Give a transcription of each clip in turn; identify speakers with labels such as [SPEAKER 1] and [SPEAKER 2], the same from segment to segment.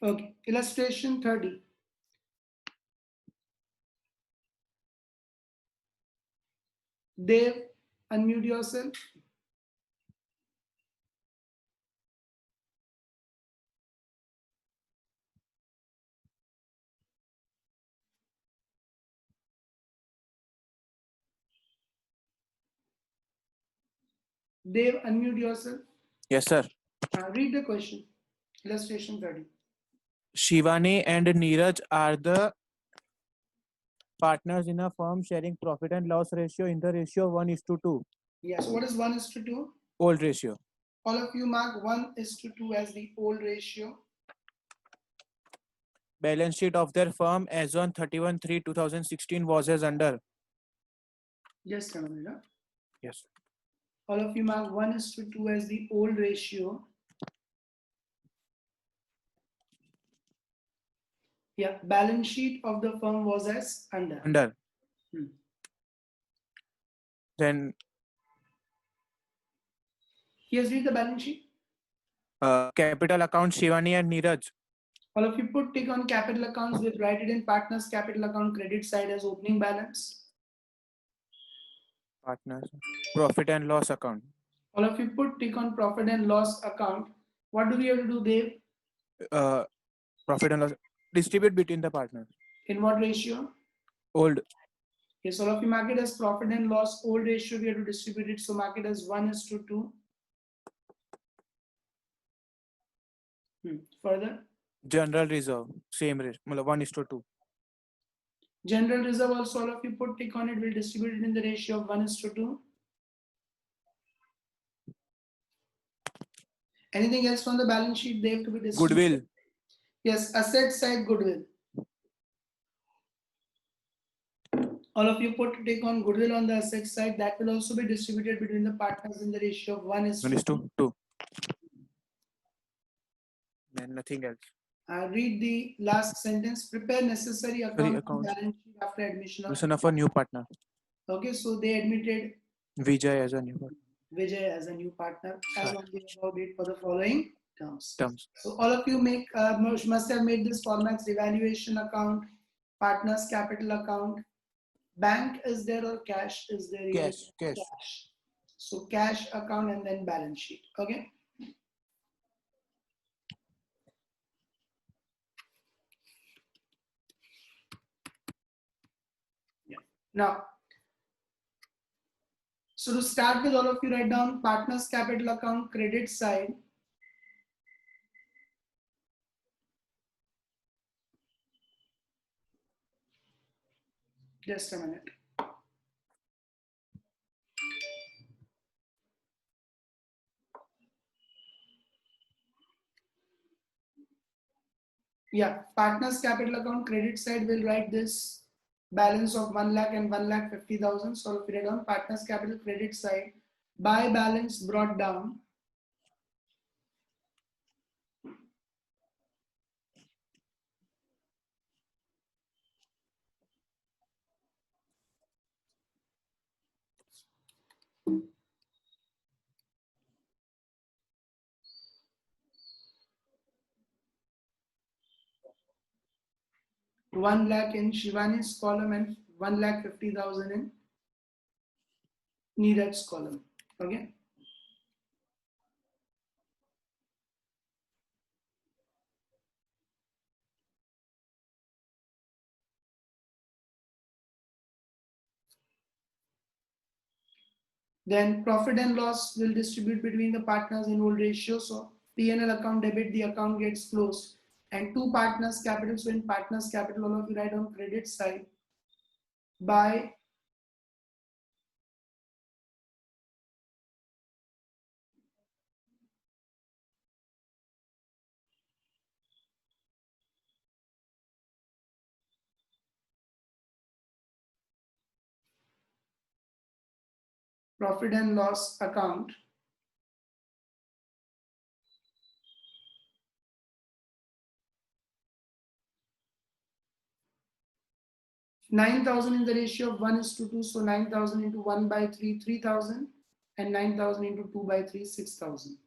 [SPEAKER 1] Okay, illustration 30. Dev, unmute yourself. Dev, unmute yourself.
[SPEAKER 2] Yes, sir.
[SPEAKER 1] Read the question. Illustration 30.
[SPEAKER 2] Shivani and Neeraj are the partners in a firm sharing profit and loss ratio in the ratio 1:2.
[SPEAKER 1] Yes, what is 1:2?
[SPEAKER 2] Old ratio.
[SPEAKER 1] All of you mark 1:2 as the old ratio.
[SPEAKER 2] Balance sheet of their firm as on 31/3/2016 was as under.
[SPEAKER 1] Just a minute. Huh?
[SPEAKER 2] Yes.
[SPEAKER 1] All of you mark 1:2 as the old ratio. Yeah, balance sheet of the firm was as under.
[SPEAKER 2] Under.
[SPEAKER 1] Hmm.
[SPEAKER 2] Then
[SPEAKER 1] Here's read the balance sheet.
[SPEAKER 2] capital account Shivani and Neeraj.
[SPEAKER 1] All of you put tick on capital accounts. We'll write it in partners capital account credit side as opening balance.
[SPEAKER 2] Partners. Profit and loss account.
[SPEAKER 1] All of you put tick on profit and loss account. What do we have to do, Dev?
[SPEAKER 2] Profit and loss. Distribute between the partners.
[SPEAKER 1] In what ratio?
[SPEAKER 2] Old.
[SPEAKER 1] Yes, all of you mark it as profit and loss. Old ratio, we have to distribute it. So mark it as 1:2. Further?
[SPEAKER 2] General reserve. Same ratio. 1:2.
[SPEAKER 1] General reserve also, all of you put tick on it. We'll distribute it in the ratio of 1:2. Anything else from the balance sheet? They have to be distributed.
[SPEAKER 2] Goodwill.
[SPEAKER 1] Yes, asset side goodwill. All of you put tick on goodwill on the asset side. That will also be distributed between the partners in the ratio of 1:2.
[SPEAKER 2] Then nothing else.
[SPEAKER 1] Read the last sentence. Prepare necessary accounts and balance sheet after admission
[SPEAKER 2] of a new partner.
[SPEAKER 1] Okay, so they admitted
[SPEAKER 2] Vijay as a new partner.
[SPEAKER 1] Vijay as a new partner as on the above date for the following terms. So all of you must have made this formats: evaluation account, partners capital account. Bank is there or cash is there?
[SPEAKER 2] Cash.
[SPEAKER 1] So cash account and then balance sheet. Okay. Yeah. Now, so to start with, all of you write down partners capital account credit side. Just a minute. Yeah, partners capital account credit side will write this balance of 1 lakh and 1,50,000. So if you write down partners capital credit side, by balance brought down. One lakh in Shivani's column and 1,50,000 in Neeraj's column. Okay. Then profit and loss will distribute between the partners in old ratio. So P&L account debit, the account gets closed. And two partners capital. So in partners capital, all of you write on credit side by profit and loss account. $9,000 in the ratio of 1:2. So 9,000 into 1/3, 3,000, and 9,000 into 2/3, 6,000.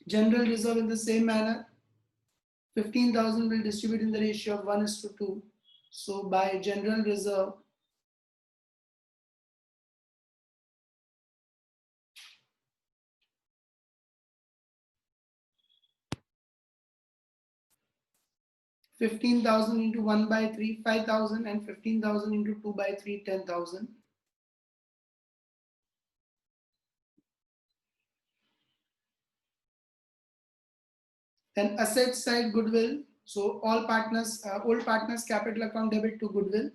[SPEAKER 1] General reserve in the same manner. 15,000 will distribute in the ratio of 1:2. So by general reserve, $15,000 into 1/3, 5,000, and 15,000 into 2/3, 10,000. Then asset side goodwill. So all partners, old partners capital account debit to goodwill.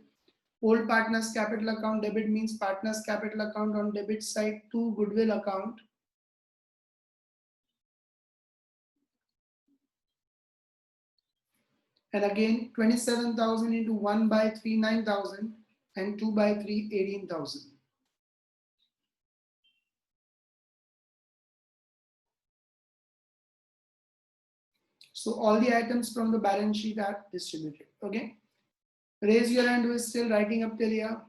[SPEAKER 1] Old partners capital account debit means partners capital account on debit side to goodwill account. And again 27,000 into 1/3, 9,000, and 2/3, 18,000. So all the items from the balance sheet are distributed. Okay. Raise your hand who is still writing up till here.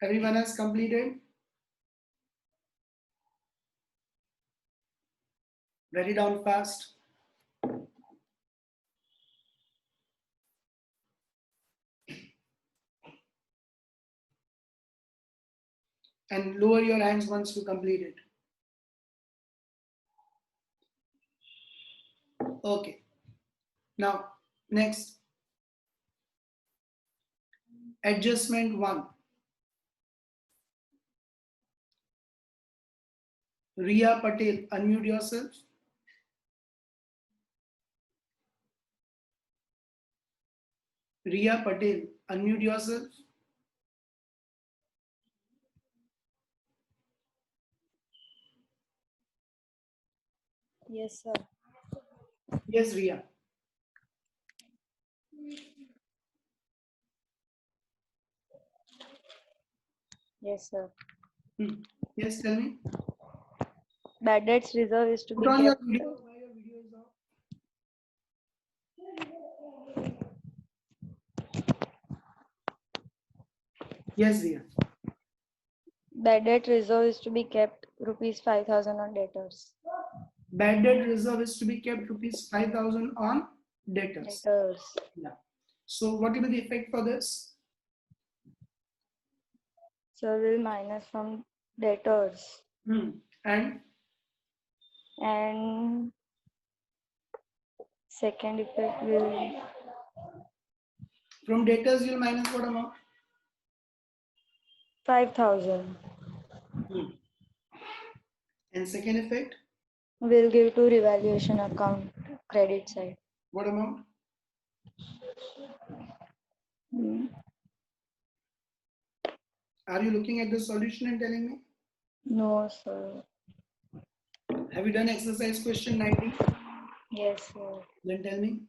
[SPEAKER 1] Everyone has completed? Write it down fast. And lower your hands once you complete it. Okay. Now, next. Adjustment 1. Riya Patel, unmute yourself. Riya Patel, unmute yourself.
[SPEAKER 3] Yes, sir.
[SPEAKER 1] Yes, Riya.
[SPEAKER 3] Yes, sir.
[SPEAKER 1] Yes, tell me.
[SPEAKER 3] Bad debts reserve is to
[SPEAKER 1] Put
[SPEAKER 3] be
[SPEAKER 1] on your
[SPEAKER 3] kept.
[SPEAKER 1] video. Why your video is off? Yes, Riya.
[SPEAKER 3] Bad debt reserve is to be kept rupees 5,000 on debtors.
[SPEAKER 1] Bad debt reserve is to be kept rupees 5,000 on debtors.
[SPEAKER 3] Debtors.
[SPEAKER 1] Yeah. So what will be the effect for this?
[SPEAKER 3] So we'll minus from debtors.
[SPEAKER 1] And
[SPEAKER 3] Second effect will
[SPEAKER 1] from debtors you'll minus what amount?
[SPEAKER 3] 5,000.
[SPEAKER 1] And second effect?
[SPEAKER 3] We'll give to revaluation account credit side.
[SPEAKER 1] What amount? Are you looking at the solution and telling me?
[SPEAKER 3] No, sir.
[SPEAKER 1] Have you done exercise question 19?
[SPEAKER 3] Yes, sir.
[SPEAKER 1] Then tell me.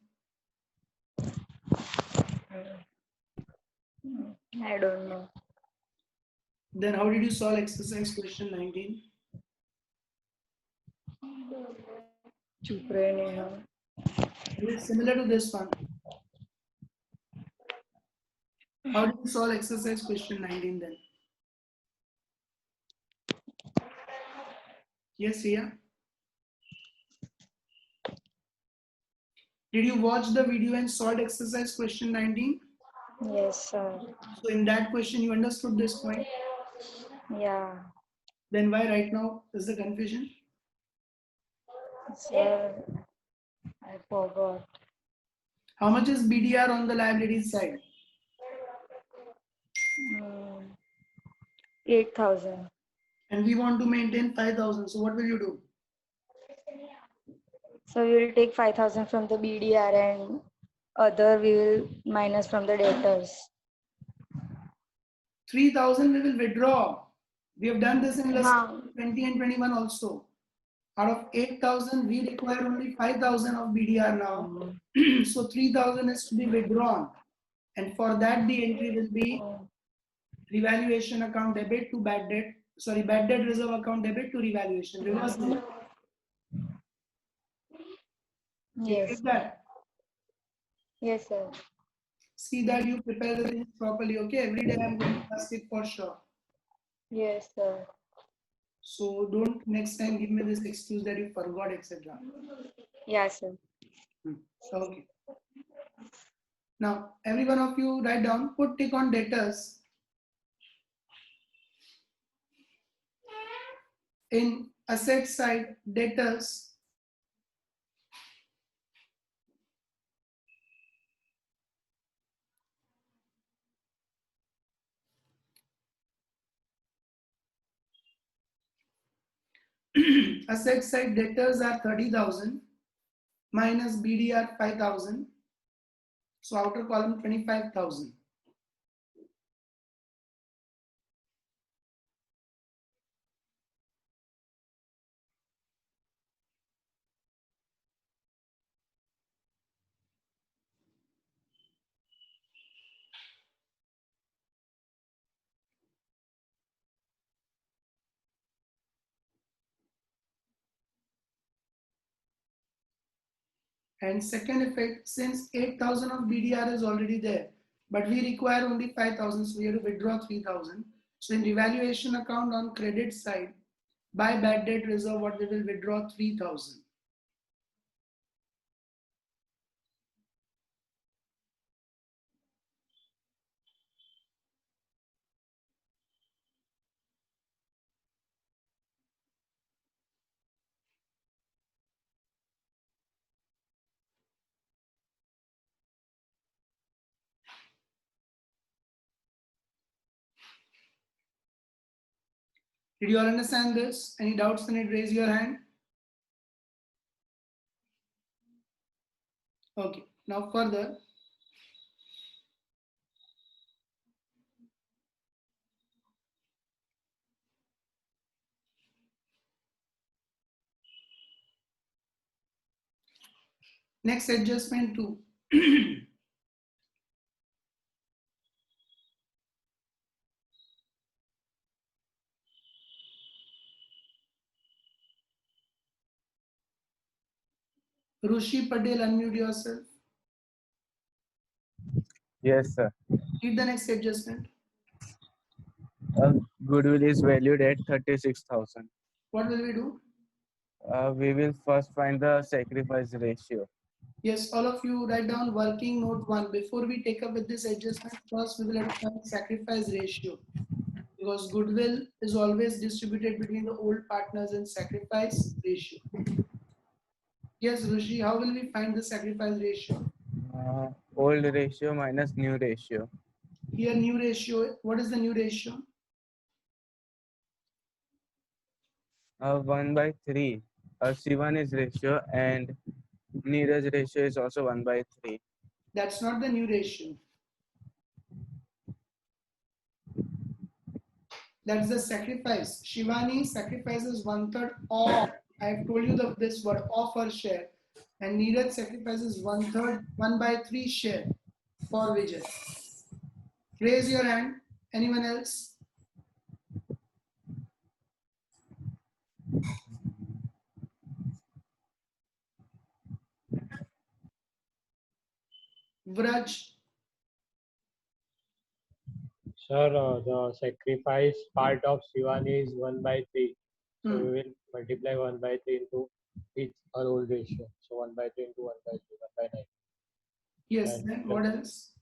[SPEAKER 3] I don't know.
[SPEAKER 1] Then how did you solve exercise question 19? It is similar to this one. How did you solve exercise question 19 then? Yes, Riya? Did you watch the video and solve exercise question 19?
[SPEAKER 3] Yes, sir.
[SPEAKER 1] So in that question you understood this point.
[SPEAKER 3] Yeah.
[SPEAKER 1] Then why right now is the confusion?
[SPEAKER 3] Sir, I forgot.
[SPEAKER 1] How much is BDR on the liabilities side?
[SPEAKER 3] 8,000.
[SPEAKER 1] And we want to maintain 5,000. So what will you do?
[SPEAKER 3] So we will take 5,000 from the BDR and other we will minus from the debtors.
[SPEAKER 1] 3,000 we will withdraw. We have done this in lesson 20 and 21 also. Out of 8,000, we require only 5,000 of BDR now. So 3,000 is to be withdrawn. And for that, the entry will be revaluation account debit to bad debt. Sorry, bad debt reserve account debit to revaluation. Reverse it.
[SPEAKER 3] Yes.
[SPEAKER 1] You get that?
[SPEAKER 3] Yes, sir.
[SPEAKER 1] See that you prepare the things properly. Okay, every day I'm going to ask it for sure.
[SPEAKER 3] Yes, sir.
[SPEAKER 1] So don't next time give me this excuse that you forgot, etc.
[SPEAKER 3] Yeah, sir.
[SPEAKER 1] Okay. Now, every one of you write down, put tick on debtors. In asset side, debtors. Asset side debtors are 30,000 minus BDR 5,000. So outer column 25,000. And second effect, since 8,000 of BDR is already there, but we require only 5,000, so we have to withdraw 3,000. So in revaluation account on credit side, by bad debt reserve, what we will withdraw 3,000. Did you all understand this? Any doubts in it? Raise your hand. Okay, now further. Next adjustment 2. Rushi Patel, unmute yourself.
[SPEAKER 4] Yes, sir.
[SPEAKER 1] Read the next adjustment.
[SPEAKER 4] Goodwill is valued at 36,000.
[SPEAKER 1] What will we do?
[SPEAKER 4] We will first find the sacrifice ratio.
[SPEAKER 1] Yes, all of you write down working note 1. Before we take up with this adjustment, first we will have to find sacrifice ratio. Because goodwill is always distributed between the old partners and sacrifice ratio. Yes, Rushi, how will we find the sacrifice ratio?
[SPEAKER 4] Old ratio minus new ratio.
[SPEAKER 1] Here, new ratio. What is the new ratio?
[SPEAKER 4] 1/3. C1 is ratio and Neeraj ratio is also 1/3.
[SPEAKER 1] That's not the new ratio. That's the sacrifice. Shivani sacrifices 1/3 of, I have told you this word, of her share. And Neeraj sacrifices 1/3, 1/3 share for Vijay. Raise your hand. Anyone else? Vraj.
[SPEAKER 5] Sir, the sacrifice part of Shivani is 1/3. So we will multiply 1/3 into each our old ratio. So 1/3 into 1/3, 1/9.
[SPEAKER 1] Yes,
[SPEAKER 5] And
[SPEAKER 1] then what else?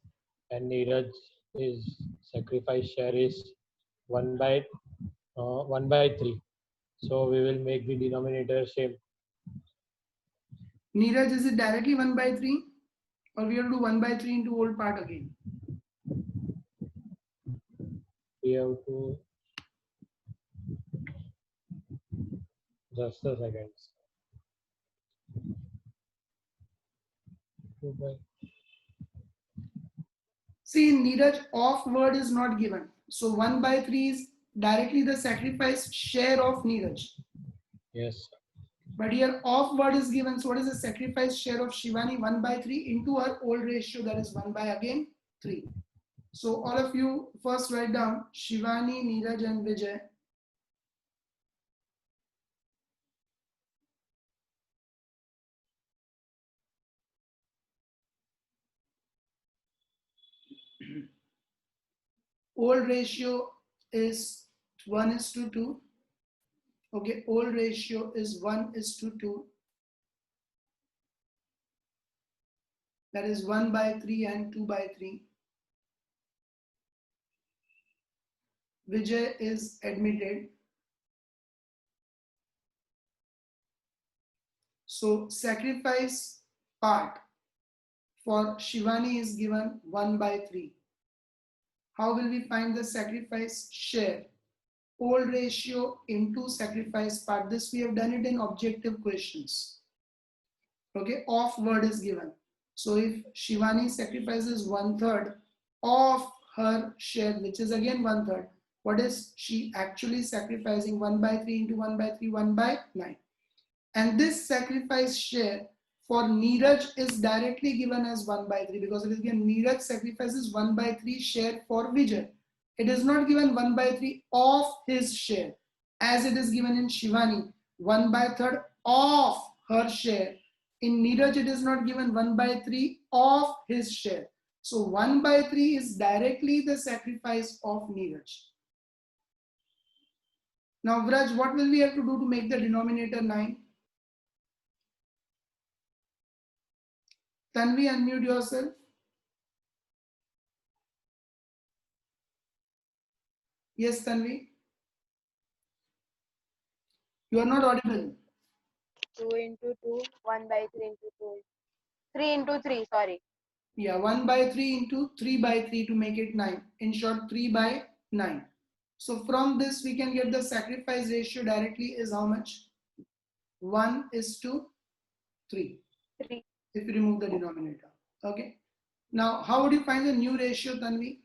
[SPEAKER 5] And Neeraj is sacrifice share is 1/3. So we will make the denominator same.
[SPEAKER 1] Neeraj, is it directly 1/3? Or we have to do 1/3 into old part again?
[SPEAKER 5] We have to just a second.
[SPEAKER 1] See, in Neeraj, off word is not given. So 1/3 is directly the sacrifice share of Neeraj.
[SPEAKER 5] Yes.
[SPEAKER 1] But here off word is given. So what is the sacrifice share of Shivani? 1/3 into her old ratio, that is 1/3. So all of you first write down Shivani, Neeraj and Vijay. Old ratio is 1:2. Okay, old ratio is 1:2. That is 1/3 and 2/3. Vijay is admitted. So sacrifice part for Shivani is given 1/3. How will we find the sacrifice share? Old ratio into sacrifice part. This we have done it in objective questions. Okay, off word is given. So if Shivani sacrifices 1/3 of her share, which is again 1/3, what is she actually sacrificing? 1/3 into 1/3, 1/9. And this sacrifice share for Neeraj is directly given as 1/3 because it is given Neeraj sacrifices 1/3 share for Vijay. It is not given 1/3 of his share as it is given in Shivani, 1/3 of her share. In Neeraj, it is not given 1/3 of his share. So 1/3 is directly the sacrifice of Neeraj. Now, Vraj, what will we have to do to make the denominator 9? Tanvi, unmute yourself. Yes, Tanvi. You are not audible.
[SPEAKER 6] 2 into 2, 1/3 into 2. 3 into 3, sorry.
[SPEAKER 1] Yeah, 1/3 into 3/3 to make it 9. In short, 3/9. So from this, we can get the sacrifice ratio directly is how much? 1:3.
[SPEAKER 6] 3.
[SPEAKER 1] If you remove the denominator. Okay. Now, how would you find the new ratio, Tanvi?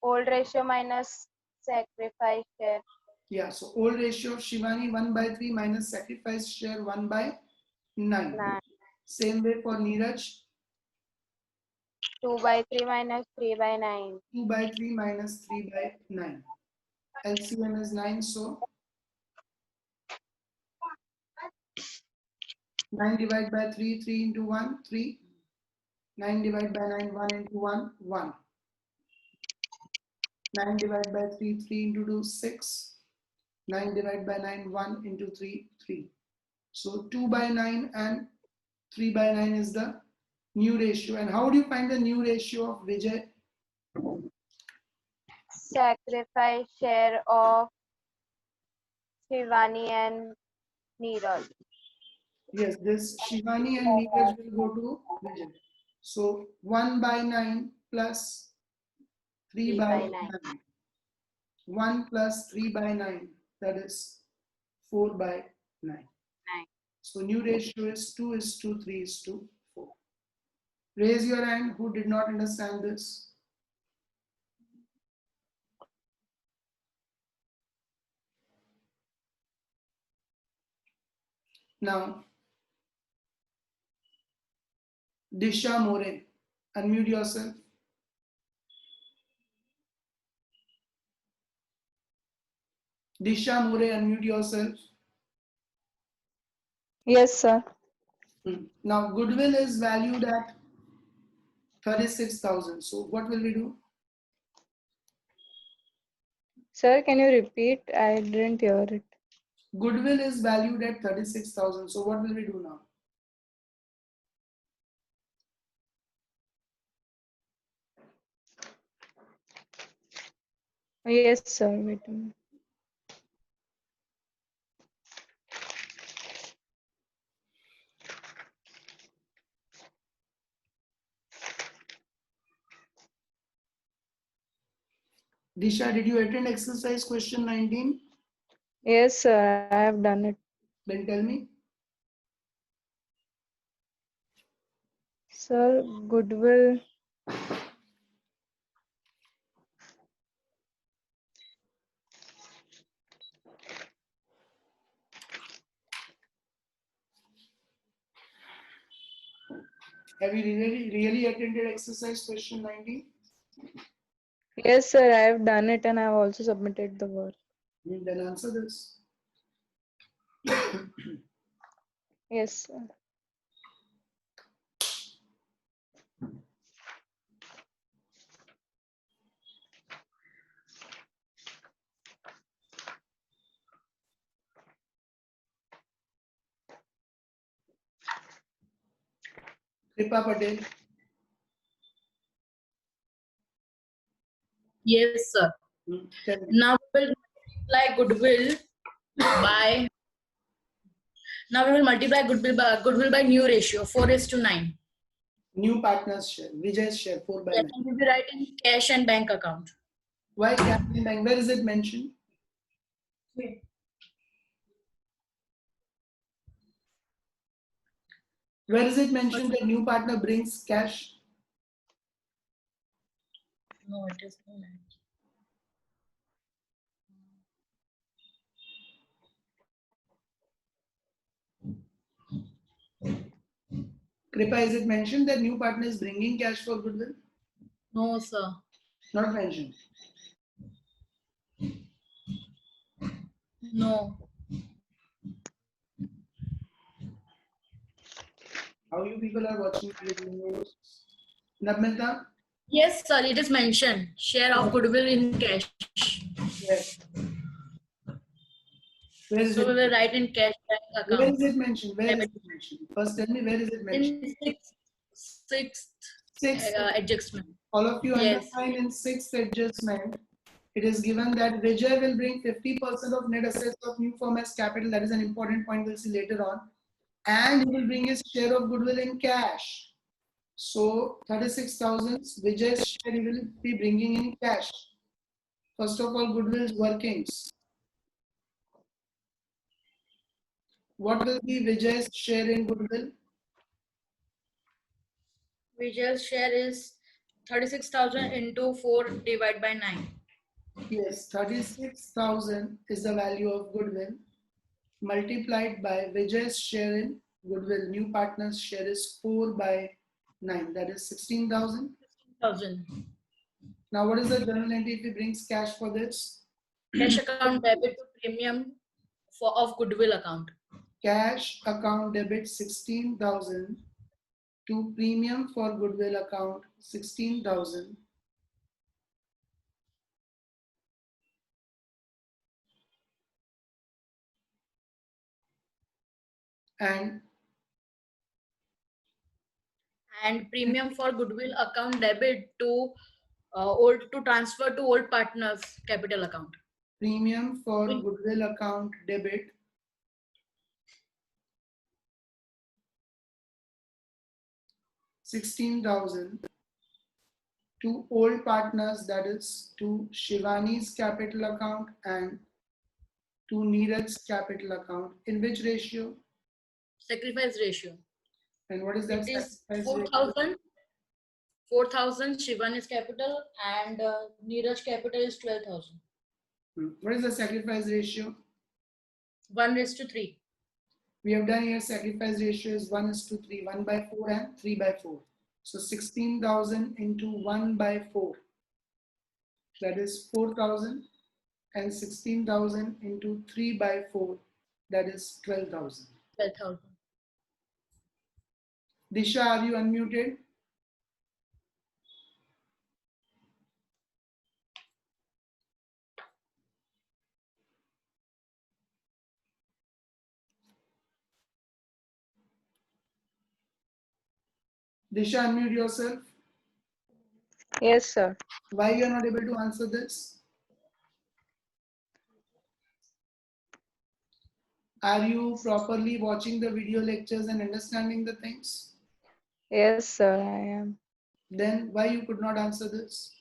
[SPEAKER 6] Old ratio minus sacrifice share.
[SPEAKER 1] Yeah, so old ratio of Shivani 1/3 minus sacrifice share 1/9.
[SPEAKER 6] 9.
[SPEAKER 1] Same way for Neeraj.
[SPEAKER 6] 2/3 minus 3/9.
[SPEAKER 1] 2/3 minus 3/9. LCM is 9, so 9 divided by 3, 3 into 1, 3. 9 divided by 9, 1 into 1, 1. 9 divided by 3, 3 into 2, 6. 9 divided by 9, 1 into 3, 3. So 2/9 and 3/9 is the new ratio. And how do you find the new ratio of Vijay?
[SPEAKER 6] Sacrifice share of Shivani and Neeraj.
[SPEAKER 1] Yes, this Shivani and Neeraj will go to Vijay. So 1/9 plus 3/9. 1 plus 3/9, that is 4/9.
[SPEAKER 6] 9.
[SPEAKER 1] So new ratio is 2:3:4. Raise your hand who did not understand this. Now, Disha More, unmute yourself. Disha More, unmute yourself.
[SPEAKER 3] Yes, sir.
[SPEAKER 1] Now, goodwill is valued at 36,000. So what will we do?
[SPEAKER 3] Sir, can you repeat? I didn't hear it.
[SPEAKER 1] Goodwill is valued at 36,000. So what will we do now?
[SPEAKER 3] Yes, sir. Wait a minute.
[SPEAKER 1] Disha, did you attend exercise question 19?
[SPEAKER 3] Yes, sir. I have done it.
[SPEAKER 1] Then tell me.
[SPEAKER 3] Sir, goodwill.
[SPEAKER 1] Have you really attended exercise question 19?
[SPEAKER 3] Yes, sir. I have done it and I have also submitted the work.
[SPEAKER 1] Then answer this.
[SPEAKER 3] Yes, sir.
[SPEAKER 1] Kripa Patel.
[SPEAKER 7] Yes, sir.
[SPEAKER 1] Tell me.
[SPEAKER 7] Now we will multiply goodwill by goodwill by new ratio 4:9.
[SPEAKER 1] New partners share. Vijay's share 4 by 9.
[SPEAKER 7] Second, we will write in cash and bank account.
[SPEAKER 1] Why cash and bank? Where is it mentioned? Where is it mentioned that new partner brings cash?
[SPEAKER 7] No, it is not.
[SPEAKER 1] Kripa, is it mentioned that new partner is bringing cash for goodwill?
[SPEAKER 7] No, sir.
[SPEAKER 1] Not mentioned.
[SPEAKER 7] No.
[SPEAKER 1] How you people are watching videos? Nabmita?
[SPEAKER 7] Yes, sir. It is mentioned. Share of goodwill in cash.
[SPEAKER 1] Yes. Where is
[SPEAKER 7] So we
[SPEAKER 1] it?
[SPEAKER 7] will write in cash bank
[SPEAKER 1] Where
[SPEAKER 7] account.
[SPEAKER 1] is it mentioned? Where is it mentioned? First tell me, where is it mentioned?
[SPEAKER 7] In sixth
[SPEAKER 1] Sixth.
[SPEAKER 7] adjustment.
[SPEAKER 1] All of you
[SPEAKER 7] Yes.
[SPEAKER 1] underline in sixth adjustment. It is given that Vijay will bring 50% of net assets of new firm as capital. That is an important point we'll see later on. And he will bring his share of goodwill in cash. So 36,000, Vijay's share he will be bringing in cash. First of all, goodwill's workings. What will be Vijay's share in goodwill?
[SPEAKER 7] Vijay's share is 36,000 into 4 divided by 9.
[SPEAKER 1] Yes, 36,000 is the value of goodwill multiplied by Vijay's share in goodwill. New partner's share is 4 by 9. That is 16,000.
[SPEAKER 7] 1,000.
[SPEAKER 1] Now, what is the journal entry if he brings cash for this?
[SPEAKER 7] Cash account debit to premium of goodwill account.
[SPEAKER 1] Cash account debit 16,000 to premium for goodwill account 16,000.
[SPEAKER 7] And premium for goodwill account debit to transfer to old partners capital account.
[SPEAKER 1] Premium for goodwill account debit 16,000 to old partners, that is to Shivani's capital account and to Neeraj's capital account. In which ratio?
[SPEAKER 7] Sacrifice ratio.
[SPEAKER 1] And what is that?
[SPEAKER 7] It is
[SPEAKER 1] sacrifice ratio?
[SPEAKER 7] 4,000. 4,000 Shivani's capital and Neeraj capital is 12,000.
[SPEAKER 1] What is the sacrifice ratio?
[SPEAKER 7] 1:3.
[SPEAKER 1] We have done here sacrifice ratio is 1:3, 1 by 4 and 3 by 4. So 16,000 into 1 by 4. That is 4,000 and 16,000 into 3 by 4. That is 12,000.
[SPEAKER 7] 12,000.
[SPEAKER 1] Disha, are you unmuted? Disha, unmute yourself.
[SPEAKER 3] Yes, sir.
[SPEAKER 1] Why you are not able to answer this? Are you properly watching the video lectures and understanding the things?
[SPEAKER 3] Yes, sir, I am.
[SPEAKER 1] Then why you could not answer this?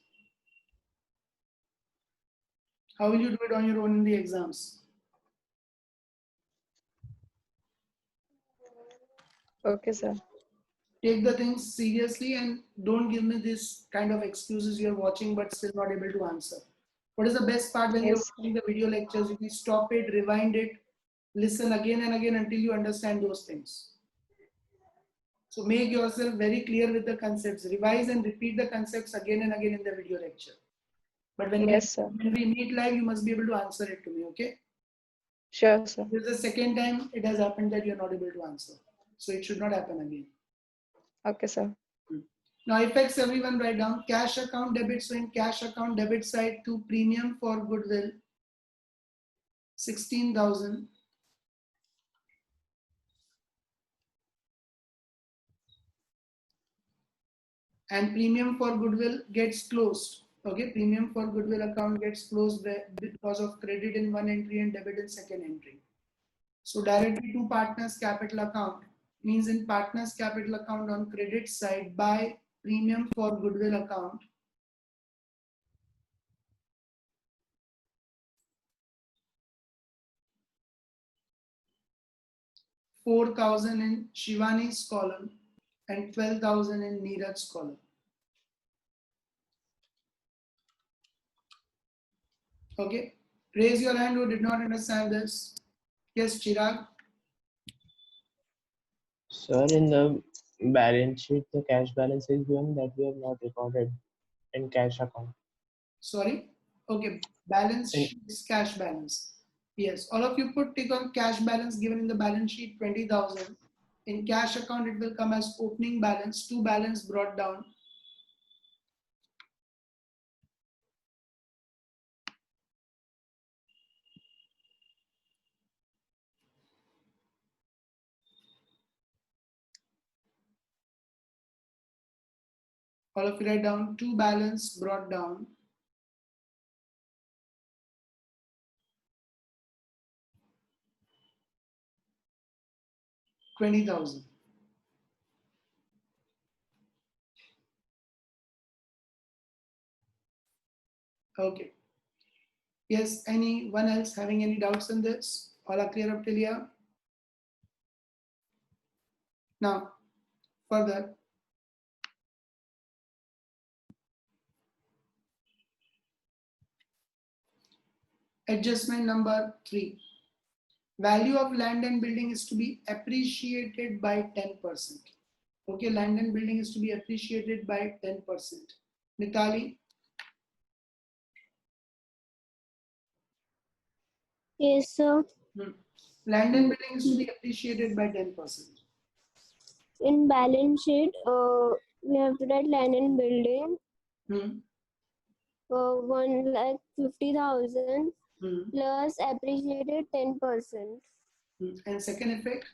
[SPEAKER 1] How will you do it on your own in the exams?
[SPEAKER 3] Okay, sir.
[SPEAKER 1] Take the things seriously and don't give me this kind of excuses you're watching but still not able to answer. What is the best part when you're
[SPEAKER 3] Yes.
[SPEAKER 1] watching the video lectures? You can stop it, rewind it, listen again and again until you understand those things. So make yourself very clear with the concepts. Revise and repeat the concepts again and again in the video lecture. But when,
[SPEAKER 3] Yes, sir.
[SPEAKER 1] when we meet live, you must be able to answer it to me, okay?
[SPEAKER 3] Sure, sir.
[SPEAKER 1] This is the second time it has happened that you're not able to answer. So it should not happen again.
[SPEAKER 3] Okay, sir.
[SPEAKER 1] Now effects everyone write down. Cash account debit. So in cash account debit side to premium for goodwill 16,000. and premium for goodwill gets closed. Okay, premium for goodwill account gets closed because of credit in one entry and debit in second entry. So directly to partners capital account means in partners capital account on credit side by premium for goodwill account. $4,000 in Shivani's column and 12,000 in Neeraj's column. Okay, raise your hand who did not understand this. Yes, Chirag.
[SPEAKER 8] Sir, in the balance sheet, the cash balance is given that we have not recorded in cash account.
[SPEAKER 1] Sorry. Okay, balance sheet is cash balance. Yes, all of you put tick on cash balance given in the balance sheet 20,000. In cash account, it will come as opening balance, to balance brought down. All of you write down to balance brought down. $20,000. Okay. Yes, anyone else having any doubts on this? All are clear up till here? Now, further. Adjustment number 3. Value of land and building is to be appreciated by 10%. Okay, land and building is to be appreciated by 10%. Nitali?
[SPEAKER 6] Yes, sir.
[SPEAKER 1] Land and building is to be appreciated by 10%.
[SPEAKER 6] In balance sheet, we have to write land and building. 1,50,000 plus appreciated 10%.
[SPEAKER 1] And second effect?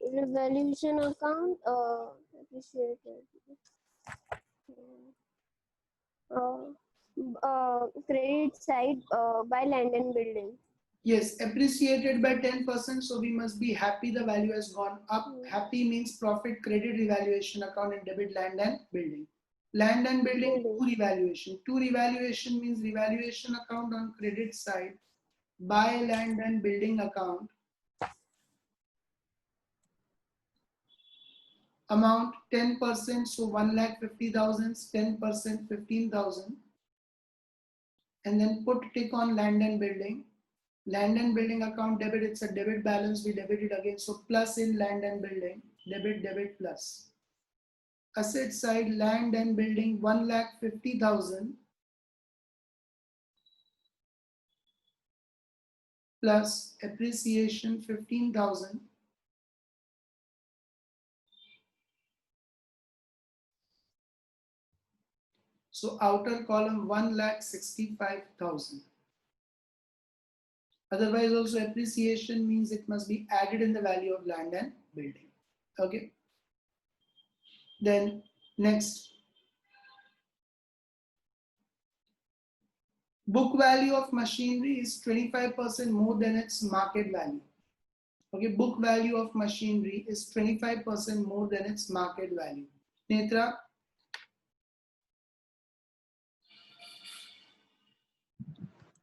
[SPEAKER 6] Valuation account, appreciated. Credit side by land and building.
[SPEAKER 1] Yes, appreciated by 10%. So we must be happy the value has gone up. Happy means profit credit revaluation account and debit land and building. Land and building to revaluation. To revaluation means revaluation account on credit side by land and building account. Amount 10%. So 1,50,000, 10%, 15,000. And then put tick on land and building. Land and building account debit, it's a debit balance, we debit it again. So plus in land and building, debit, debit, plus. Asset side, land and building, 1,50,000 plus appreciation 15,000. So outer column 1,65,000. Otherwise also appreciation means it must be added in the value of land and building. Okay. Then next. Book value of machinery is 25% more than its market value. Okay, book value of machinery is 25% more than its market value. Netra?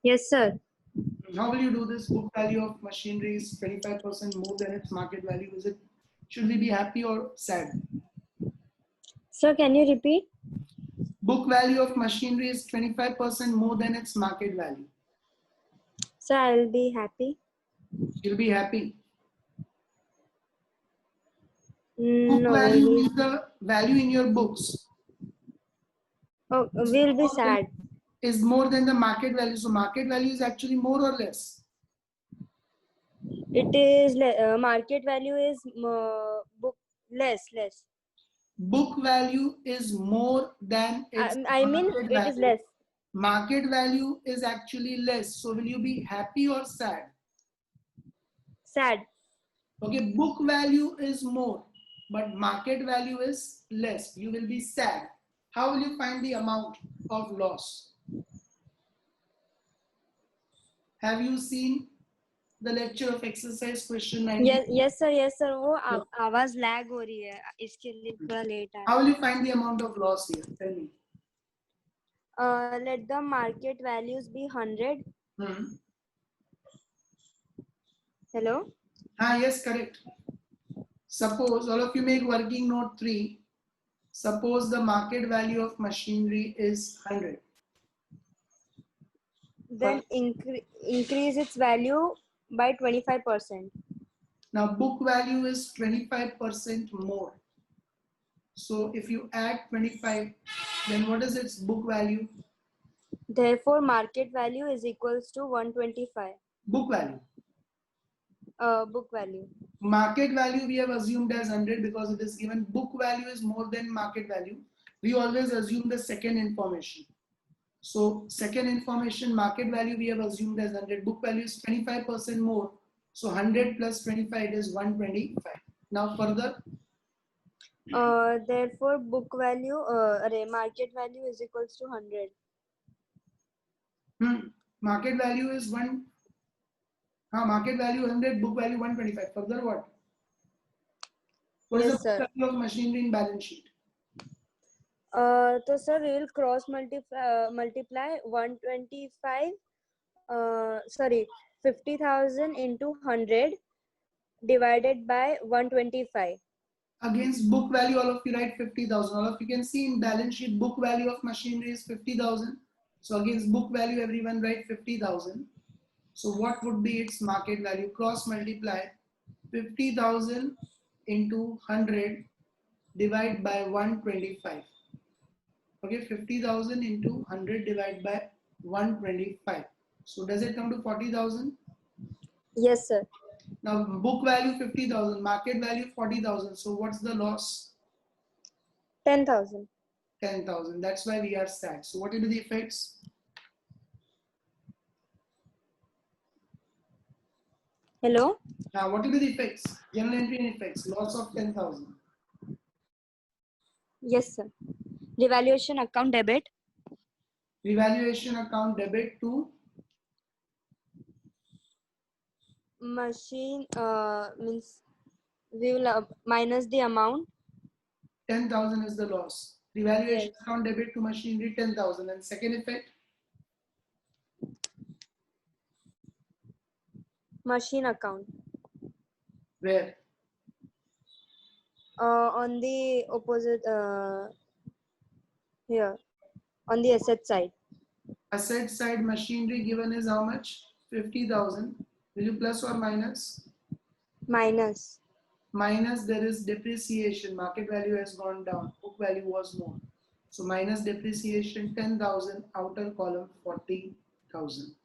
[SPEAKER 6] Yes, sir.
[SPEAKER 1] How will you do this? Book value of machinery is 25% more than its market value. Should we be happy or sad?
[SPEAKER 6] Sir, can you repeat?
[SPEAKER 1] Book value of machinery is 25% more than its market value.
[SPEAKER 6] Sir, I'll be happy.
[SPEAKER 1] You'll be happy. Book
[SPEAKER 6] No,
[SPEAKER 1] value is the value in your books.
[SPEAKER 6] oh, we'll be sad.
[SPEAKER 1] Is more than the market value. So market value is actually more or less.
[SPEAKER 6] It is market value is book less.
[SPEAKER 1] Book value is more than its
[SPEAKER 6] I mean
[SPEAKER 1] market
[SPEAKER 6] it
[SPEAKER 1] value.
[SPEAKER 6] is less.
[SPEAKER 1] Market value is actually less. So will you be happy or sad?
[SPEAKER 6] Sad.
[SPEAKER 1] Okay, book value is more. but market value is less. You will be sad. How will you find the amount of loss? Have you seen the lecture of exercise question 19?
[SPEAKER 3] yes sir वो आवाज lag हो रही है इसके लिए थोड़ा late आ
[SPEAKER 1] How will you find the amount of loss here? Tell me.
[SPEAKER 3] let the market values be 100. Hello.
[SPEAKER 1] Yes, correct. Suppose all of you make working note 3. Suppose the market value of machinery is 100.
[SPEAKER 3] Then increase its value by 25%.
[SPEAKER 1] Now book value is 25% more. So if you add 25, then what is its book value?
[SPEAKER 3] Therefore, market value is equals to 125.
[SPEAKER 1] Book value.
[SPEAKER 3] Book value.
[SPEAKER 1] Market value we have assumed as 100 because it is given. Book value is more than market value. We always assume the second information. So second information, market value we have assumed as 100. Book value is 25% more. So 100 plus 25 is 125. Now further.
[SPEAKER 3] Therefore, book value, market value is equals to 100.
[SPEAKER 1] Market value is market value 100, book value 125. Further what? What is the book value of machinery in balance sheet?
[SPEAKER 3] So sir, we will cross multiply 125. 50,000 into 100 divided by 125.
[SPEAKER 1] Against book value, all of you write 50,000. All of you can see in balance sheet, book value of machinery is 50,000. So against book value, everyone write 50,000. So what would be its market value? Cross multiply 50,000 into 100 divide by 125. Okay, 50,000 into 100 divided by 125. So does it come to 40,000?
[SPEAKER 3] Yes, sir.
[SPEAKER 1] Now book value 50,000, market value 40,000. So what's the loss?
[SPEAKER 3] 10,000.
[SPEAKER 1] 10,000. That's why we are sad. So what will be the effects?
[SPEAKER 3] Hello.
[SPEAKER 1] Now what will be the effects? General entry and effects. Loss of 10,000.
[SPEAKER 3] Yes, sir. Revaluation account debit.
[SPEAKER 1] Revaluation account debit to
[SPEAKER 3] machine means we will minus the amount.
[SPEAKER 1] 10,000 is the loss. Revaluation account debit to machinery 10,000. And second effect?
[SPEAKER 3] Machine account.
[SPEAKER 1] Where?
[SPEAKER 3] On the opposite here on the asset side.
[SPEAKER 1] Asset side machinery given is how much? 50,000. Will you plus or minus?
[SPEAKER 3] Minus.
[SPEAKER 1] Minus, there is depreciation. Market value has gone down. Book value was more. So minus depreciation 10,000. Outer column 40,000.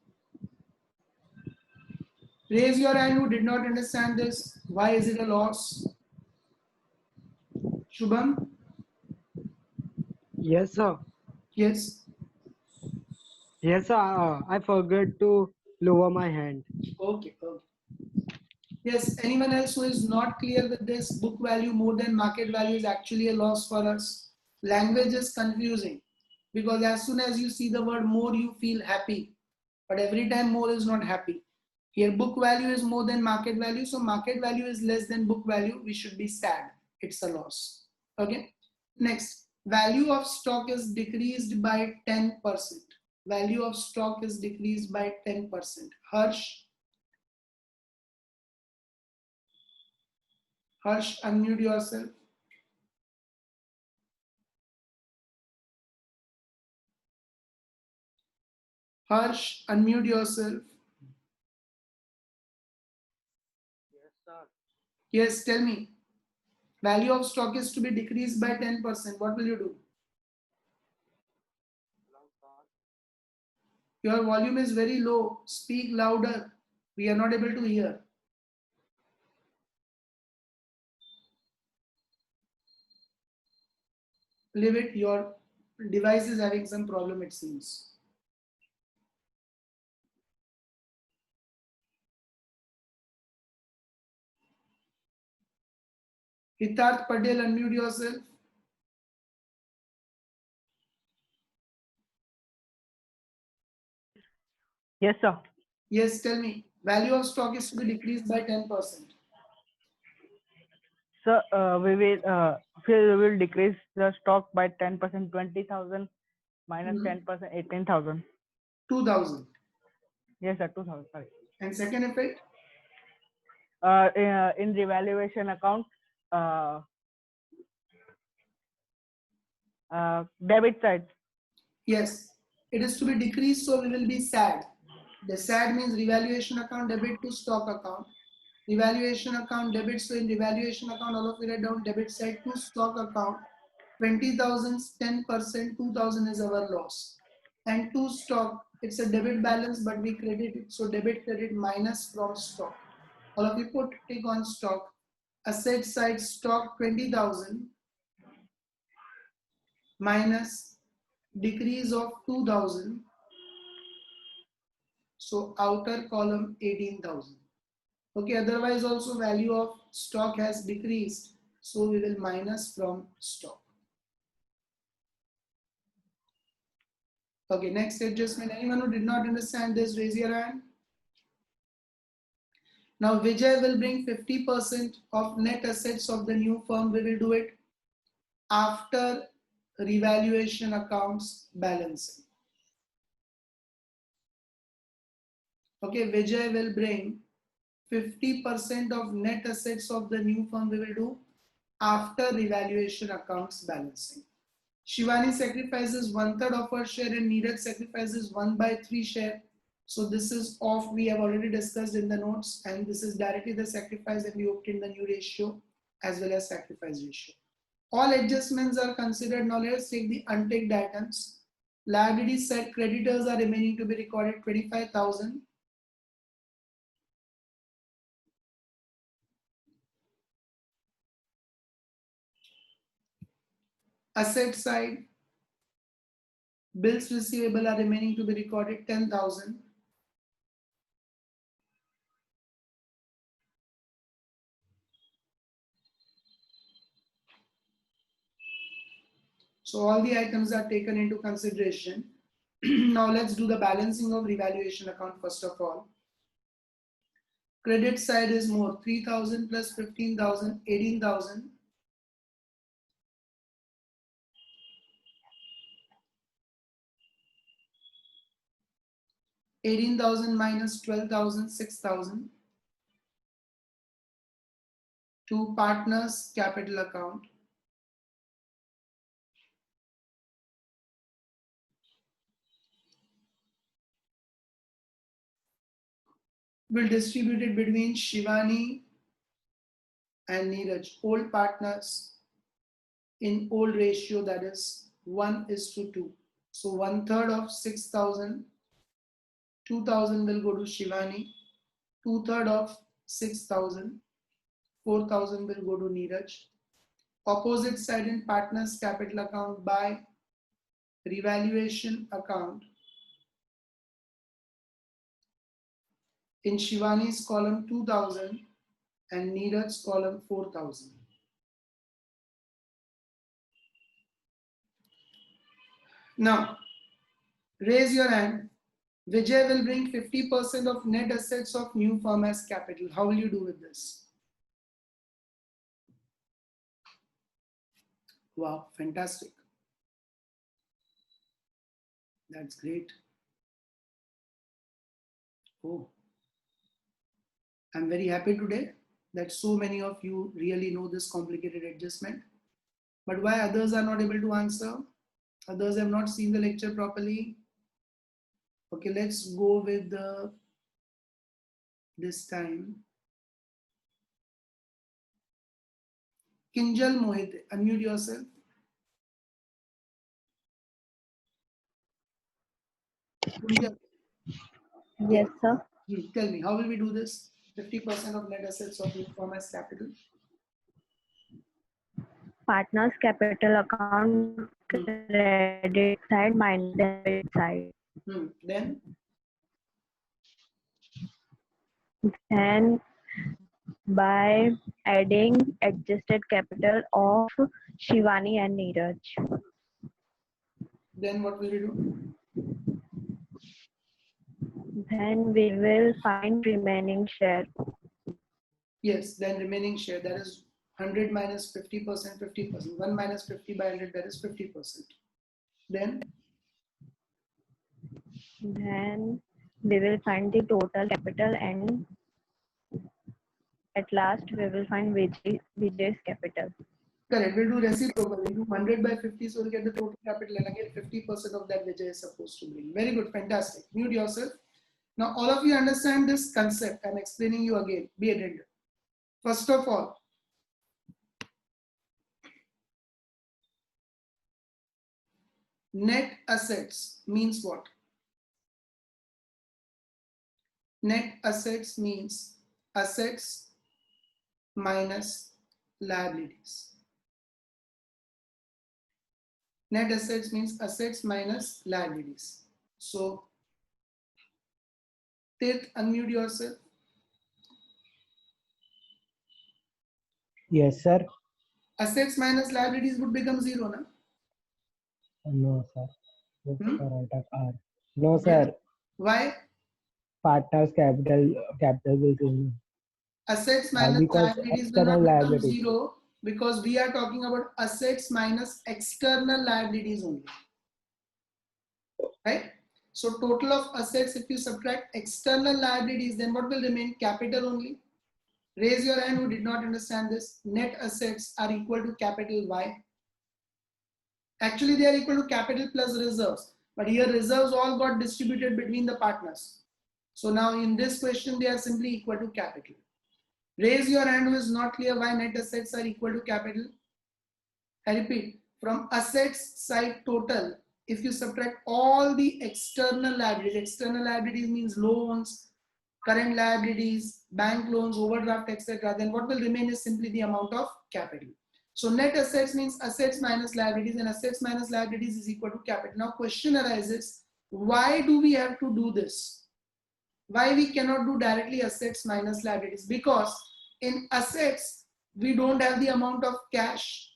[SPEAKER 1] Raise your hand who did not understand this. Why is it a loss? Shubham?
[SPEAKER 9] Yes, sir.
[SPEAKER 1] Yes.
[SPEAKER 9] Yes, sir. I forgot to lower my hand.
[SPEAKER 1] Okay. Yes, anyone else who is not clear with this? Book value more than market value is actually a loss for us. Language is confusing because as soon as you see the word more, you feel happy. But every time more is not happy. Here book value is more than market value. So market value is less than book value. We should be sad. It's a loss. Okay. Next, value of stock is decreased by 10%. Value of stock is decreased by 10%. Harsh, unmute yourself. Harsh, unmute yourself.
[SPEAKER 9] Yes, sir.
[SPEAKER 1] Yes, tell me. Value of stock is to be decreased by 10%. What will you do? Your volume is very low. Speak louder. We are not able to hear. Leave it. Your device is having some problem, it seems. Hitarth Patel, unmute yourself.
[SPEAKER 10] Yes, sir.
[SPEAKER 1] Yes, tell me. Value of stock is to be decreased by 10%.
[SPEAKER 10] So we will decrease the stock by 10%, 20,000 minus 10%, 18,000.
[SPEAKER 1] 2,000.
[SPEAKER 10] Yes, sir, 2,000. Sorry.
[SPEAKER 1] And second effect?
[SPEAKER 10] In revaluation account, debit side.
[SPEAKER 1] Yes, it is to be decreased, so we will be sad. The sad means revaluation account debit to stock account. Revaluation account debit, so in revaluation account, all of you write down debit side to stock account. 20,000, 10%, 2,000 is our loss. And to stock, it's a debit balance, but we credit it. So debit credit minus from stock. All of you put tick on stock. Asset side stock 20,000 minus decrease of 2,000. So outer column 18,000. Okay, otherwise also value of stock has decreased. So we will minus from stock. Okay, next adjustment. Anyone who did not understand this, raise your hand. Now Vijay will bring 50% of net assets of the new firm. We will do it after revaluation accounts balancing. Okay, Vijay will bring 50% of net assets of the new firm. We will do after revaluation accounts balancing. Shivani sacrifices 1/3 of her share and Neeraj sacrifices 1/3 share. So this is off, we have already discussed in the notes, and this is directly the sacrifice, and we obtain the new ratio as well as sacrifice ratio. All adjustments are considered. Now let's take the unticked items. Liability side, creditors are remaining to be recorded 25,000. Asset side, bills receivable are remaining to be recorded 10,000. So all the items are taken into consideration. Now let's do the balancing of revaluation account first of all. Credit side is more, 3,000 plus 15,000, 18,000. $18,000 minus 12,000, 6,000. To partners capital account. We'll distribute it between Shivani and Neeraj, old partners in old ratio, that is 1:2. So 1/3 of 6,000, 2,000 will go to Shivani, 2/3 of 6,000, 4,000 will go to Neeraj. Opposite side in partners capital account by revaluation account. In Shivani's column 2,000 and Neeraj's column 4,000. Now, raise your hand. Vijay will bring 50% of net assets of new firm as capital. How will you do with this? Wow, fantastic. That's great. Oh, I'm very happy today that so many of you really know this complicated adjustment. But why others are not able to answer? Others have not seen the lecture properly. Okay, let's go with this time. Kinjal Mohit, unmute yourself. Kinjal.
[SPEAKER 3] Yes, sir.
[SPEAKER 1] Tell me, how will we do this? 50% of net assets of new firm as capital.
[SPEAKER 3] Partners capital account credit side minus debit side.
[SPEAKER 1] Then
[SPEAKER 3] by adding adjusted capital of Shivani and Neeraj.
[SPEAKER 1] Then what will you do?
[SPEAKER 3] Then we will find remaining share.
[SPEAKER 1] Yes, then remaining share, that is 100 minus 50%, 50%. 1 minus 50 by 100, that is 50%. Then
[SPEAKER 3] we will find the total capital, and at last we will find Vijay's capital.
[SPEAKER 1] correct, we'll do reciprocal. We'll do 100 by 50, so we'll get the total capital, and again 50% of that Vijay is supposed to bring. Very good, fantastic. Mute yourself. Now all of you understand this concept. I'm explaining you again. Be attentive. First of all, net assets means what? Net assets means assets minus liabilities. Net assets means assets minus liabilities. So, Tirth, unmute yourself.
[SPEAKER 9] Yes, sir.
[SPEAKER 1] Assets minus liabilities would become zero, na?
[SPEAKER 9] No, sir. Yes,
[SPEAKER 1] Hmm?
[SPEAKER 9] correct, R. No, sir.
[SPEAKER 1] Why?
[SPEAKER 9] Partners capital will change.
[SPEAKER 1] Assets minus
[SPEAKER 9] Because
[SPEAKER 1] liabilities will not
[SPEAKER 9] external
[SPEAKER 1] become
[SPEAKER 9] liability.
[SPEAKER 1] zero because we are talking about assets minus external liabilities only. Right? So total of assets, if you subtract external liabilities, then what will remain? Capital only. Raise your hand who did not understand this. Net assets are equal to capital Y. Actually, they are equal to capital plus reserves. But here reserves all got distributed between the partners. So now in this question, they are simply equal to capital. Raise your hand who is not clear why net assets are equal to capital. I repeat, from assets side total, if you subtract all the external liabilities means loans, current liabilities, bank loans, overdraft, etc., then what will remain is simply the amount of capital. So net assets means assets minus liabilities, and assets minus liabilities is equal to capital. Now question arises, why do we have to do this? Why we cannot do directly assets minus liabilities? Because in assets, we don't have the amount of cash.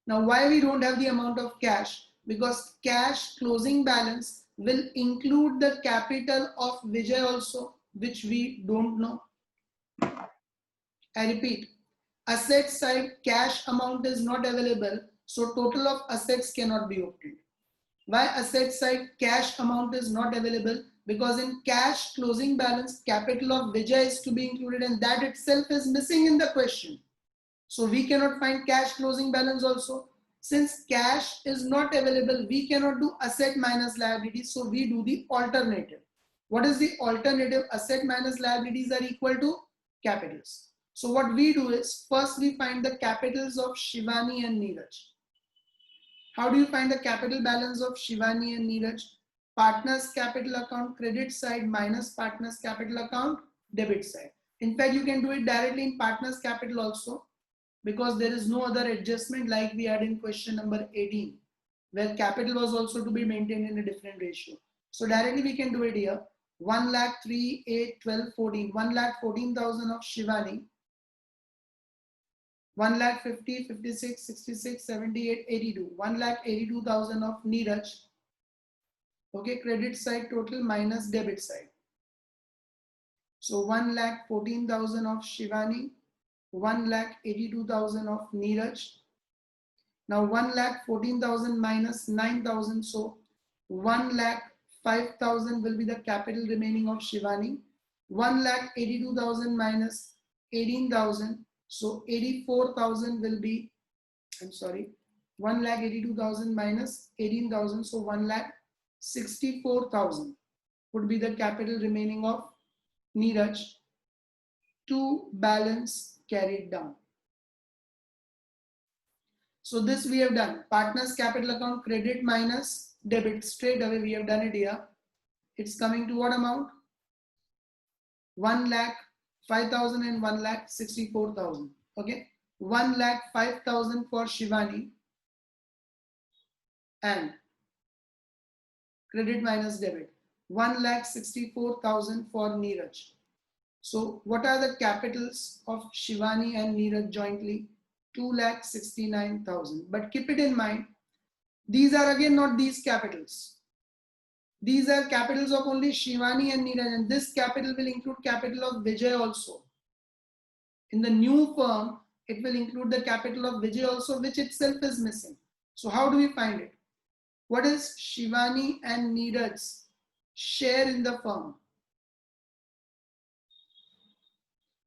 [SPEAKER 1] Now, why we don't have the amount of cash? Because cash closing balance will include the capital of Vijay also, which we don't know. I repeat, asset side cash amount is not available, so total of assets cannot be obtained. Why asset side cash amount is not available? Because in cash closing balance, capital of Vijay is to be included, and that itself is missing in the question. So we cannot find cash closing balance also. Since cash is not available, we cannot do asset minus liabilities. So we do the alternative. What is the alternative? Asset minus liabilities are equal to capitals. So what we do is, first we find the capitals of Shivani and Neeraj. How do you find the capital balance of Shivani and Neeraj? Partners capital account credit side minus partners capital account debit side. In fact, you can do it directly in partners capital also, because there is no other adjustment like we had in question number 18, where capital was also to be maintained in a different ratio. So directly we can do it here. 1 lakh 3, 8, 12, 14. 1 lakh 14,000 of Shivani. 1 lakh 50, 56, 66, 78, 82. 1 lakh 82,000 of Neeraj. Okay, credit side total minus debit side. So 1 lakh 14,000 of Shivani. 1 lakh 82,000 of Neeraj. Now 1 lakh 14,000 minus 9,000. So 1 lakh 5,000 will be the capital remaining of Shivani. 1 lakh 82,000 minus 18,000. So 84,000 will be, 1 lakh 82,000 minus 18,000. So 1 lakh 64,000 would be the capital remaining of Neeraj to balance carried down. So this we have done. Partners capital account credit minus debit. Straight away we have done it here. It's coming to what amount? 1 lakh 5,000 and 1 lakh 64,000. Okay. 1 lakh 5,000 for Shivani and credit minus debit. 1 lakh 64,000 for Neeraj. So what are the capitals of Shivani and Neeraj jointly? 2,69,000. But keep it in mind, these are again not these capitals. These are capitals of only Shivani and Neeraj, and this capital will include capital of Vijay also. In the new firm, it will include the capital of Vijay also, which itself is missing. So how do we find it? What is Shivani and Neeraj's share in the firm?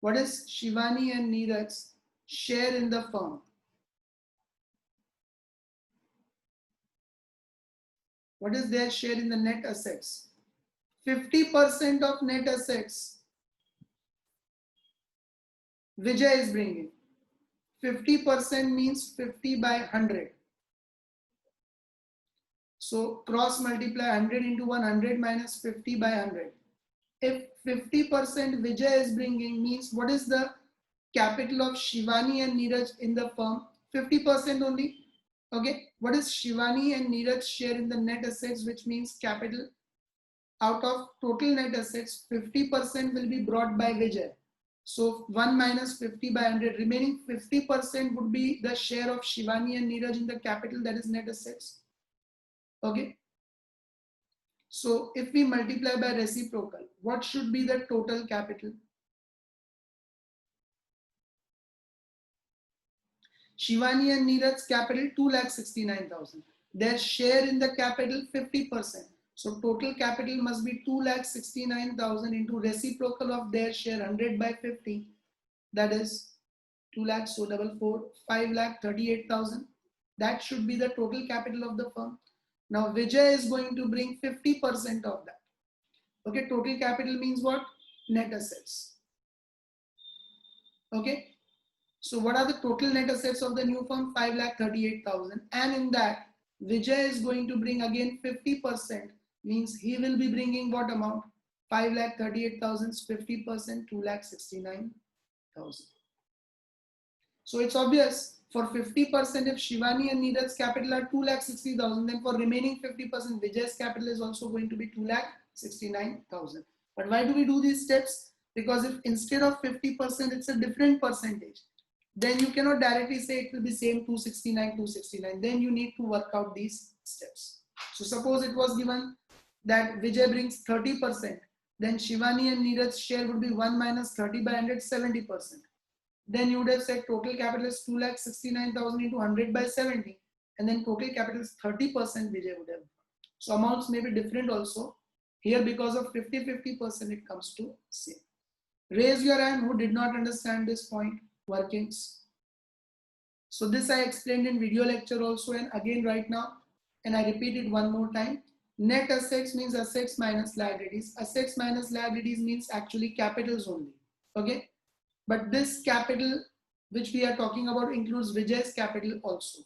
[SPEAKER 1] What is Shivani and Neeraj's share in the firm? What is their share in the net assets? 50% of net assets Vijay is bringing. 50% means 50 by 100. So cross multiply 100 into 100 minus 50 by 100. If 50% Vijay is bringing, means what is the capital of Shivani and Neeraj in the firm? 50% only. Okay. What is Shivani and Neeraj's share in the net assets, which means capital? Out of total net assets, 50% will be brought by Vijay. So 1 minus 50 by 100, remaining 50% would be the share of Shivani and Neeraj in the capital, that is net assets. Okay. So if we multiply by reciprocal, what should be the total capital? Shivani and Neeraj's capital 2,69,000. Their share in the capital 50%. So total capital must be 2,69,000 into reciprocal of their share 100 by 50. That is 2 lakhs, so double 4, 5,38,000. That should be the total capital of the firm. Now Vijay is going to bring 50% of that. Okay, total capital means what? Net assets. Okay. So what are the total net assets of the new firm? 5,38,000. And in that, Vijay is going to bring again 50%. Means he will be bringing what amount? 5,38,000's 50%, 2,69,000. So it's obvious, for 50%, if Shivani and Neeraj's capital are 2,60,000, then for remaining 50%, Vijay's capital is also going to be 2,69,000. But why do we do these steps? Because if instead of 50%, it's a different percentage, then you cannot directly say it will be same 269, 269. Then you need to work out these steps. So suppose it was given that Vijay brings 30%, then Shivani and Neeraj's share would be 1 minus 30 by 100, 70%. Then you would have said total capital is 2,69,000 into 100 by 70. And then total capital is 30% Vijay would have. So amounts may be different also. Here because of 50-50% it comes to same. Raise your hand who did not understand this point. Workings. So this I explained in video lecture also, and again right now, and I repeat it one more time. Net assets means assets minus liabilities. Assets minus liabilities means actually capitals only. Okay. But this capital which we are talking about includes Vijay's capital also.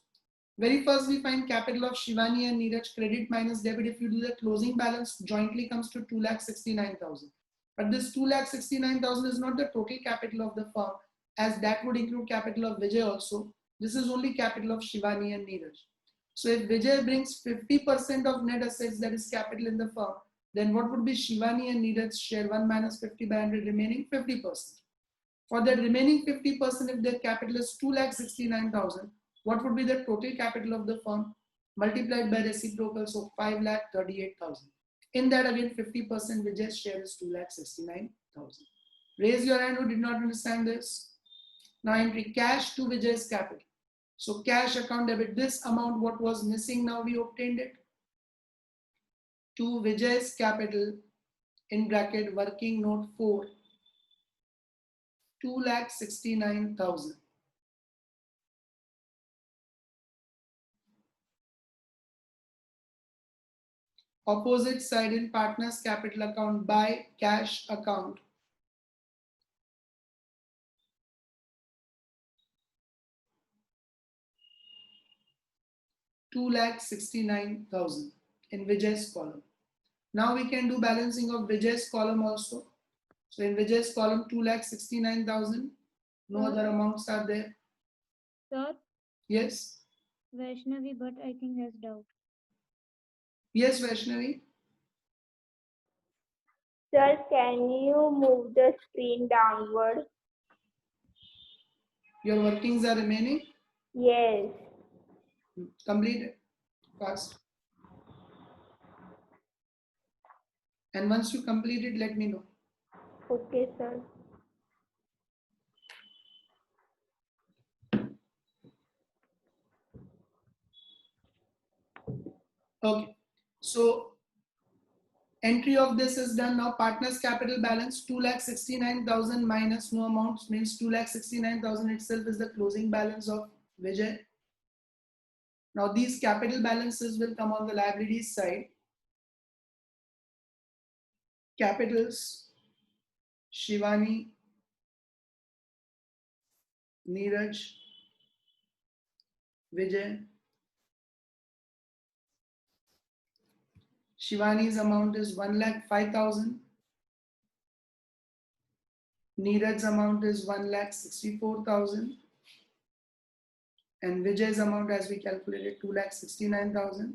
[SPEAKER 1] Very first we find capital of Shivani and Neeraj, credit minus debit. If you do the closing balance, jointly comes to 2,69,000. But this 2,69,000 is not the total capital of the firm, as that would include capital of Vijay also. This is only capital of Shivani and Neeraj. So if Vijay brings 50% of net assets, that is capital in the firm, then what would be Shivani and Neeraj's share? 1 minus 50 by 100, remaining 50%. For the remaining 50%, if their capital is 2,69,000, what would be the total capital of the firm multiplied by reciprocal? So 5,38,000. In that again 50% Vijay's share is 2,69,000. Raise your hand who did not understand this. Now entry cash to Vijay's capital. So cash account debit, this amount what was missing, now we obtained it. To Vijay's capital, in bracket working note 4, 2,69,000. Opposite side in partners capital account by cash account. $2,69,000 in Vijay's column. Now we can do balancing of Vijay's column also. So in Vijay's column 2,69,000. No other amounts are there.
[SPEAKER 11] Sir,
[SPEAKER 1] Yes.
[SPEAKER 11] Vaishnavi, but I think has doubt.
[SPEAKER 1] Yes, Vaishnavi.
[SPEAKER 12] Sir, can you move the screen downward?
[SPEAKER 1] Your workings are remaining?
[SPEAKER 12] Yes.
[SPEAKER 1] Complete it fast. And once you complete it, let me know.
[SPEAKER 12] Okay, sir.
[SPEAKER 1] Okay. So entry of this is done now. Partners capital balance 2,69,000 minus no amounts means 2,69,000 itself is the closing balance of Vijay. Now these capital balances will come on the liabilities side. Capitals Shivani, Neeraj, Vijay. Shivani's amount is 1,05,000. Neeraj's amount is 1,64,000. And Vijay's amount, as we calculated, 2,69,000.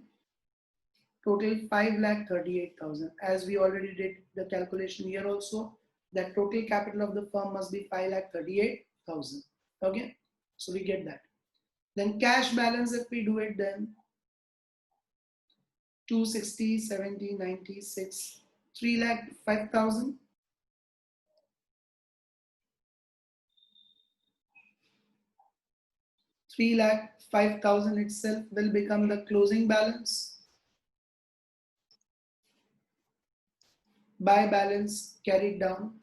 [SPEAKER 1] Total 5,38,000. As we already did the calculation here also, that total capital of the firm must be 5,38,000. Okay, so we get that. Then cash balance, if we do it, then 260, 70, 96, 3,05,000. 3,05,000 itself will become the closing balance. Buy balance carried down.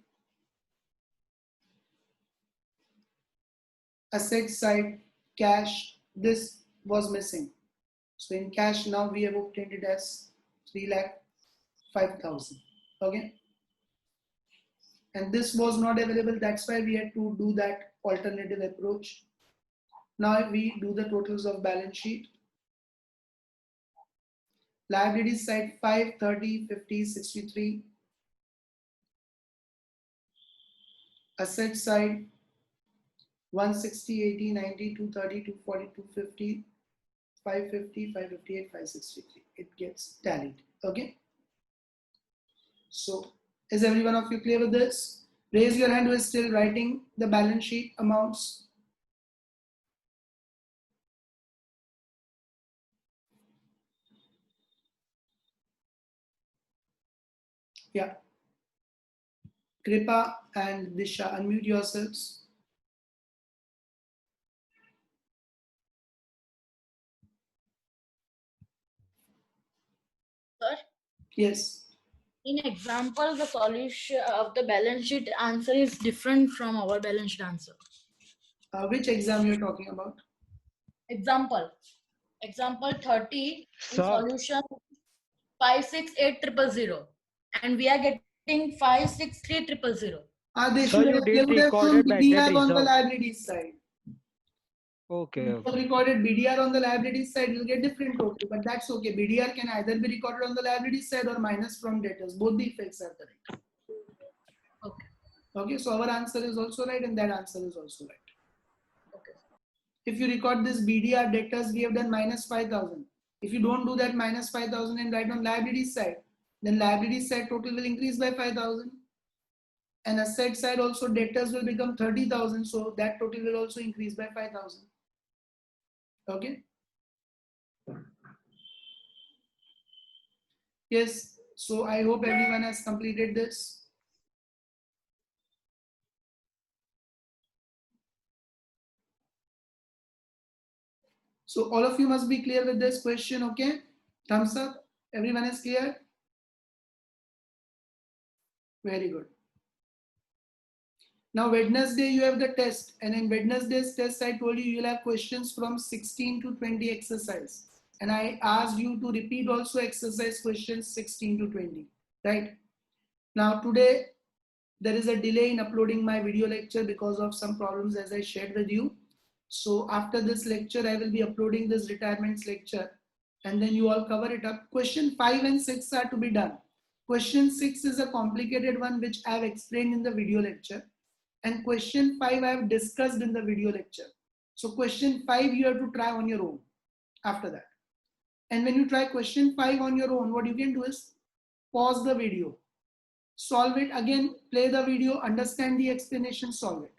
[SPEAKER 1] Asset side, cash, this was missing. So in cash now we have obtained it as 3,05,000. Okay. And this was not available. That's why we had to do that alternative approach. Now we do the totals of balance sheet. Liabilities side 5, 30, 50, 63. Asset side 160, 80, 90, 230, 240, 250, 550, 558, 563. It gets tallied. Okay. So is every one of you clear with this? Raise your hand who is still writing the balance sheet amounts. Yeah. Kripa and Disha, unmute yourselves.
[SPEAKER 7] Sir,
[SPEAKER 1] Yes.
[SPEAKER 7] in example, the solution of the balance sheet answer is different from our balance sheet answer.
[SPEAKER 1] Which exam you're talking about?
[SPEAKER 7] Example 30 in
[SPEAKER 9] Sir.
[SPEAKER 7] solution 568,000 and we are getting 563,000.
[SPEAKER 1] They
[SPEAKER 9] Sir,
[SPEAKER 1] should
[SPEAKER 9] you
[SPEAKER 1] have,
[SPEAKER 9] did
[SPEAKER 1] they would have shown
[SPEAKER 9] recorded by
[SPEAKER 1] BDR
[SPEAKER 9] that
[SPEAKER 1] on the
[SPEAKER 9] reserve.
[SPEAKER 1] liabilities side.
[SPEAKER 9] Okay,
[SPEAKER 1] If you
[SPEAKER 9] okay.
[SPEAKER 1] have recorded BDR on the liabilities side, you'll get different total, but that's okay. BDR can either be recorded on the liabilities side or minus from debtors. Both the effects are correct.
[SPEAKER 7] Okay.
[SPEAKER 1] Okay, so our answer is also right and that answer is also right.
[SPEAKER 7] Okay.
[SPEAKER 1] If you record this BDR debtors, we have done minus 5,000. If you don't do that minus 5,000 and write on liabilities side, then liabilities side total will increase by 5,000. And asset side also debtors will become 30,000. So that total will also increase by 5,000. Okay. Yes. So I hope everyone has completed this. So all of you must be clear with this question. Okay. Thumbs up. Everyone is clear. Very good. Now Wednesday you have the test, and in Wednesday's test I told you you'll have questions from 16 to 20 exercise, and I asked you to repeat also exercise questions 16 to 20, right? Now today there is a delay in uploading my video lecture because of some problems as I shared with you. So after this lecture I will be uploading this retirements lecture, and then you all cover it up. Question 5 and 6 are to be done. Question 6 is a complicated one which I have explained in the video lecture. And question 5 I have discussed in the video lecture. So question 5 you have to try on your own after that. And when you try question 5 on your own, what you can do is pause the video solve it again, play the video, understand the explanation, solve it.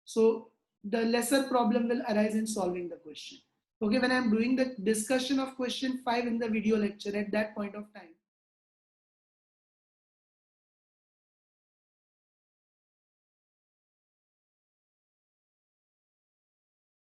[SPEAKER 1] So the lesser problem will arise in solving the question. Okay, when I'm doing the discussion of question 5 in the video lecture, at that point of time,